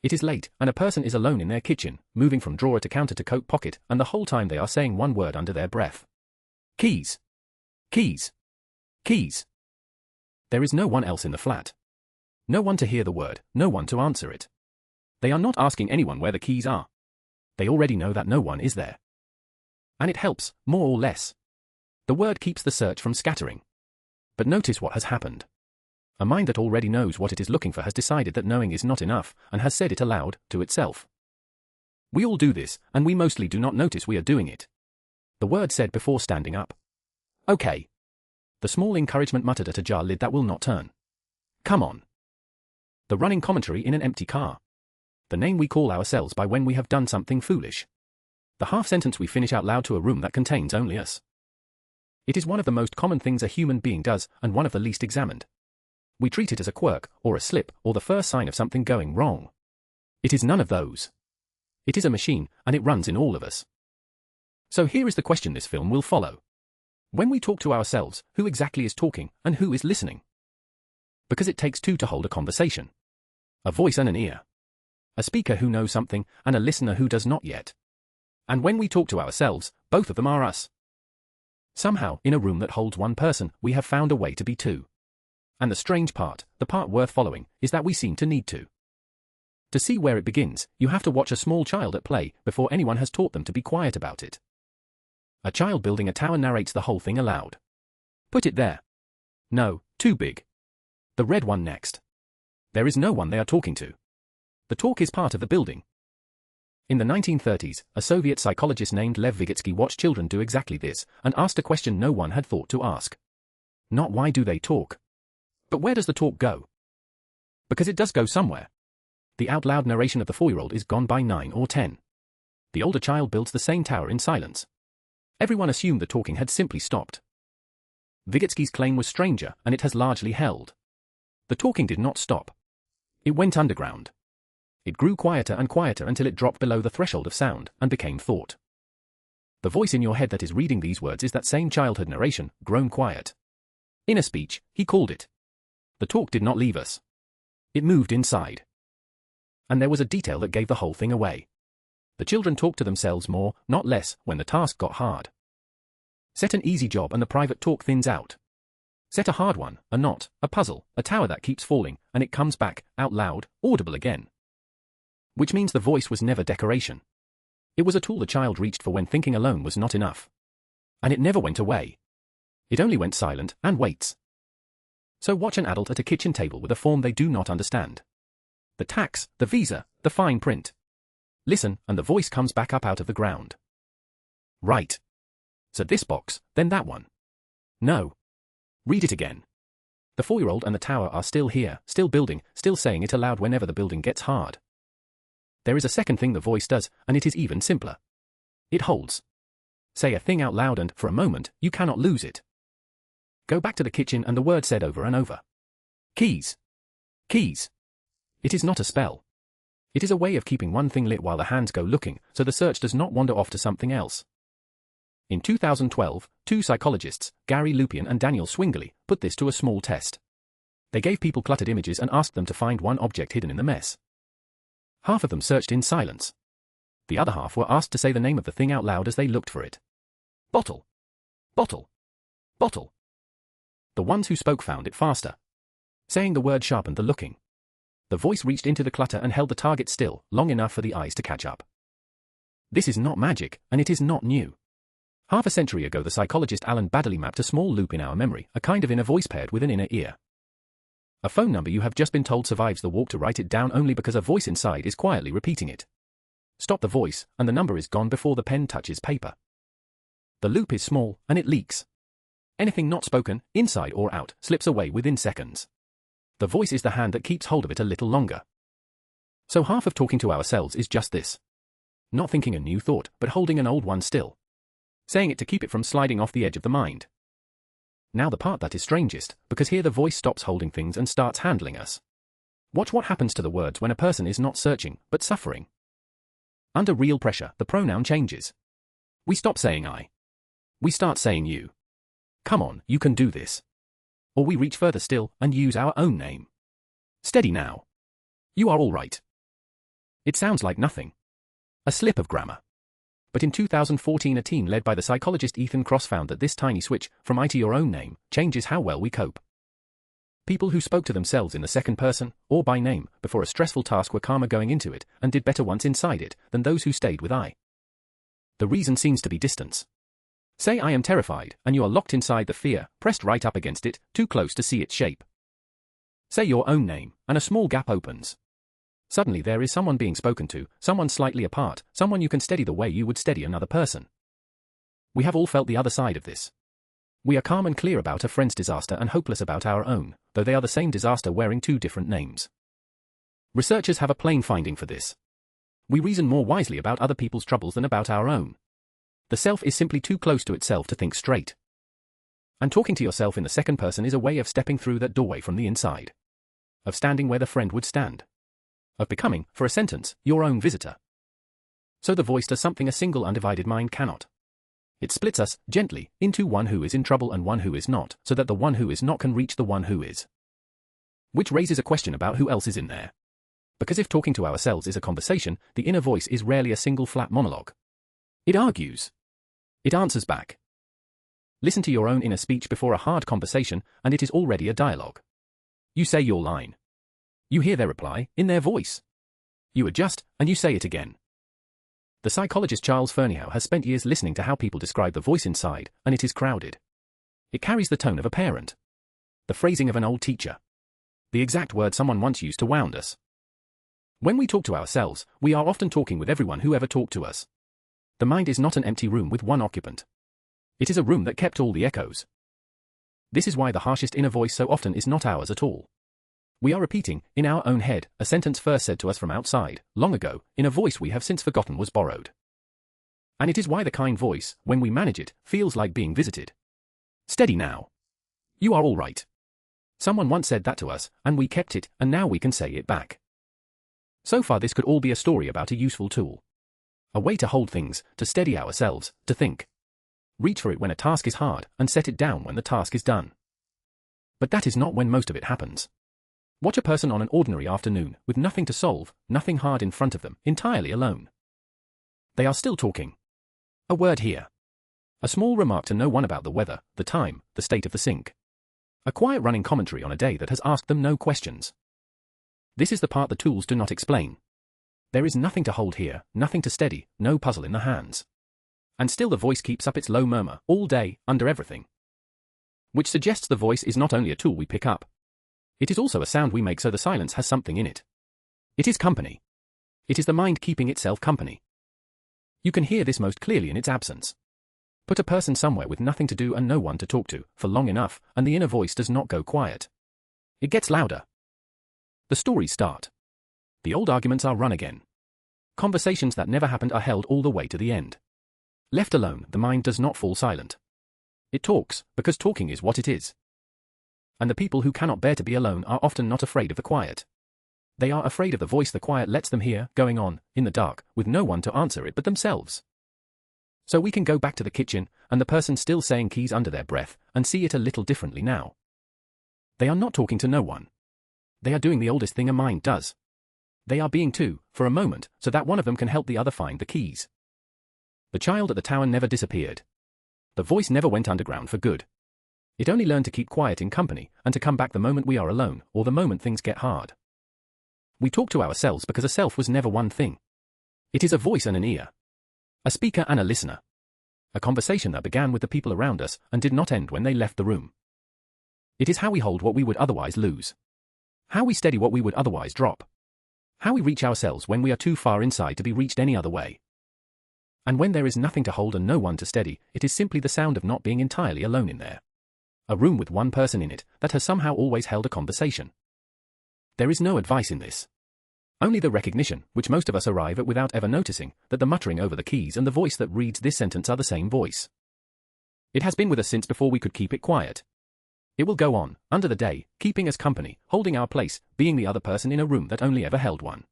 It is late, and a person is alone in their kitchen, moving from drawer to counter to coat pocket, and the whole time they are saying one word under their breath. Keys. Keys. Keys. There is no one else in the flat. No one to hear the word, no one to answer it. They are not asking anyone where the keys are. They already know that no one is there. And it helps, more or less. The word keeps the search from scattering. But notice what has happened. A mind that already knows what it is looking for has decided that knowing is not enough, and has said it aloud, to itself. We all do this, and we mostly do not notice we are doing it. The word said before standing up. Okay. The small encouragement muttered at a jar lid that will not turn. Come on. The running commentary in an empty car. The name we call ourselves by when we have done something foolish. The half sentence we finish out loud to a room that contains only us. It is one of the most common things a human being does, and one of the least examined. We treat it as a quirk, or a slip, or the first sign of something going wrong. It is none of those. It is a machine, and it runs in all of us. So here is the question this film will follow. When we talk to ourselves, who exactly is talking, and who is listening? Because it takes two to hold a conversation. A voice and an ear. A speaker who knows something, and a listener who does not yet. And when we talk to ourselves, both of them are us. Somehow, in a room that holds one person, we have found a way to be two. And the strange part, the part worth following, is that we seem to need to. To see where it begins, you have to watch a small child at play before anyone has taught them to be quiet about it. A child building a tower narrates the whole thing aloud. Put it there. No, too big. The red one next. There is no one they are talking to. The talk is part of the building. In the 1930s, a Soviet psychologist named Lev Vygotsky watched children do exactly this, and asked a question no one had thought to ask. Not why do they talk? But where does the talk go? Because it does go somewhere. The out-loud narration of the 4-year-old is gone by 9 or 10. The older child builds the same tower in silence. Everyone assumed the talking had simply stopped. Vygotsky's claim was stranger, and it has largely held. The talking did not stop. It went underground. It grew quieter and quieter until it dropped below the threshold of sound, and became thought. The voice in your head that is reading these words is that same childhood narration, grown quiet. Inner speech, he called it. The talk did not leave us. It moved inside. And there was a detail that gave the whole thing away. The children talked to themselves more, not less, when the task got hard. Set an easy job and the private talk thins out. Set a hard one, a knot, a puzzle, a tower that keeps falling, and it comes back, out loud, audible again. Which means the voice was never decoration. It was a tool the child reached for when thinking alone was not enough. And it never went away. It only went silent, and waits. So watch an adult at a kitchen table with a form they do not understand. The tax, the visa, the fine print. Listen, and the voice comes back up out of the ground. Right. So this box, then that one. No. Read it again. The 4-year-old and the tower are still here, still building, still saying it aloud whenever the building gets hard. There is a second thing the voice does, and it is even simpler. It holds. Say a thing out loud and, for a moment, you cannot lose it. Go back to the kitchen and the word said over and over. Keys. Keys. It is not a spell. It is a way of keeping one thing lit while the hands go looking, so the search does not wander off to something else. In 2012, two psychologists, Gary Lupian and Daniel Swingley, put this to a small test. They gave people cluttered images and asked them to find one object hidden in the mess. Half of them searched in silence. The other half were asked to say the name of the thing out loud as they looked for it. Bottle. Bottle. Bottle. The ones who spoke found it faster. Saying the word sharpened the looking. The voice reached into the clutter and held the target still, long enough for the eyes to catch up. This is not magic, and it is not new. Half a century ago the psychologist Alan Baddeley mapped a small loop in our memory, a kind of inner voice paired with an inner ear. A phone number you have just been told survives the walk to write it down only because a voice inside is quietly repeating it. Stop the voice, and the number is gone before the pen touches paper. The loop is small, and it leaks. Anything not spoken, inside or out, slips away within seconds. The voice is the hand that keeps hold of it a little longer. So half of talking to ourselves is just this. Not thinking a new thought, but holding an old one still. Saying it to keep it from sliding off the edge of the mind. Now the part that is strangest, because here the voice stops holding things and starts handling us. Watch what happens to the words when a person is not searching, but suffering. Under real pressure, the pronoun changes. We stop saying I. We start saying you. Come on, you can do this. Or we reach further still and use our own name. Steady now. You are all right. It sounds like nothing. A slip of grammar. But in 2014 a team led by the psychologist Ethan Cross found that this tiny switch, from I to your own name, changes how well we cope. People who spoke to themselves in the second person, or by name, before a stressful task were calmer going into it, and did better once inside it, than those who stayed with I. The reason seems to be distance. Say I am terrified, and you are locked inside the fear, pressed right up against it, too close to see its shape. Say your own name, and a small gap opens. Suddenly there is someone being spoken to, someone slightly apart, someone you can steady the way you would steady another person. We have all felt the other side of this. We are calm and clear about a friend's disaster and hopeless about our own, though they are the same disaster wearing two different names. Researchers have a plain finding for this. We reason more wisely about other people's troubles than about our own. The self is simply too close to itself to think straight. And talking to yourself in the second person is a way of stepping through that doorway from the inside. Of standing where the friend would stand. Of becoming, for a sentence, your own visitor. So the voice does something a single undivided mind cannot. It splits us, gently, into one who is in trouble and one who is not, so that the one who is not can reach the one who is. Which raises a question about who else is in there. Because if talking to ourselves is a conversation, the inner voice is rarely a single flat monologue. It argues. It answers back. Listen to your own inner speech before a hard conversation, and it is already a dialogue. You say your line. You hear their reply, in their voice. You adjust, and you say it again. The psychologist Charles Fernyhough has spent years listening to how people describe the voice inside, and it is crowded. It carries the tone of a parent. The phrasing of an old teacher. The exact word someone once used to wound us. When we talk to ourselves, we are often talking with everyone who ever talked to us. The mind is not an empty room with one occupant. It is a room that kept all the echoes. This is why the harshest inner voice so often is not ours at all. We are repeating, in our own head, a sentence first said to us from outside, long ago, in a voice we have since forgotten was borrowed. And it is why the kind voice, when we manage it, feels like being visited. Steady now. You are all right. Someone once said that to us, and we kept it, and now we can say it back. So far this could all be a story about a useful tool. A way to hold things, to steady ourselves, to think. Reach for it when a task is hard, and set it down when the task is done. But that is not when most of it happens. Watch a person on an ordinary afternoon, with nothing to solve, nothing hard in front of them, entirely alone. They are still talking. A word here. A small remark to no one about the weather, the time, the state of the sink. A quiet running commentary on a day that has asked them no questions. This is the part the tools do not explain. There is nothing to hold here, nothing to steady, no puzzle in the hands. And still the voice keeps up its low murmur, all day, under everything. Which suggests the voice is not only a tool we pick up. It is also a sound we make so the silence has something in it. It is company. It is the mind keeping itself company. You can hear this most clearly in its absence. Put a person somewhere with nothing to do and no one to talk to, for long enough, and the inner voice does not go quiet. It gets louder. The stories start. The old arguments are run again. Conversations that never happened are held all the way to the end. Left alone, the mind does not fall silent. It talks, because talking is what it is. And the people who cannot bear to be alone are often not afraid of the quiet. They are afraid of the voice the quiet lets them hear, going on, in the dark, with no one to answer it but themselves. So we can go back to the kitchen, and the person still saying keys under their breath, and see it a little differently now. They are not talking to no one. They are doing the oldest thing a mind does. They are being two, for a moment, so that one of them can help the other find the keys. The child at the tower never disappeared. The voice never went underground for good. It only learned to keep quiet in company, and to come back the moment we are alone, or the moment things get hard. We talk to ourselves because a self was never one thing. It is a voice and an ear. A speaker and a listener. A conversation that began with the people around us, and did not end when they left the room. It is how we hold what we would otherwise lose. How we steady what we would otherwise drop. How we reach ourselves when we are too far inside to be reached any other way. And when there is nothing to hold and no one to steady, it is simply the sound of not being entirely alone in there. A room with one person in it, that has somehow always held a conversation. There is no advice in this. Only the recognition, which most of us arrive at without ever noticing, that the muttering over the keys and the voice that reads this sentence are the same voice. It has been with us since before we could keep it quiet. It will go on, under the day, keeping us company, holding our place, being the other person in a room that only ever held one.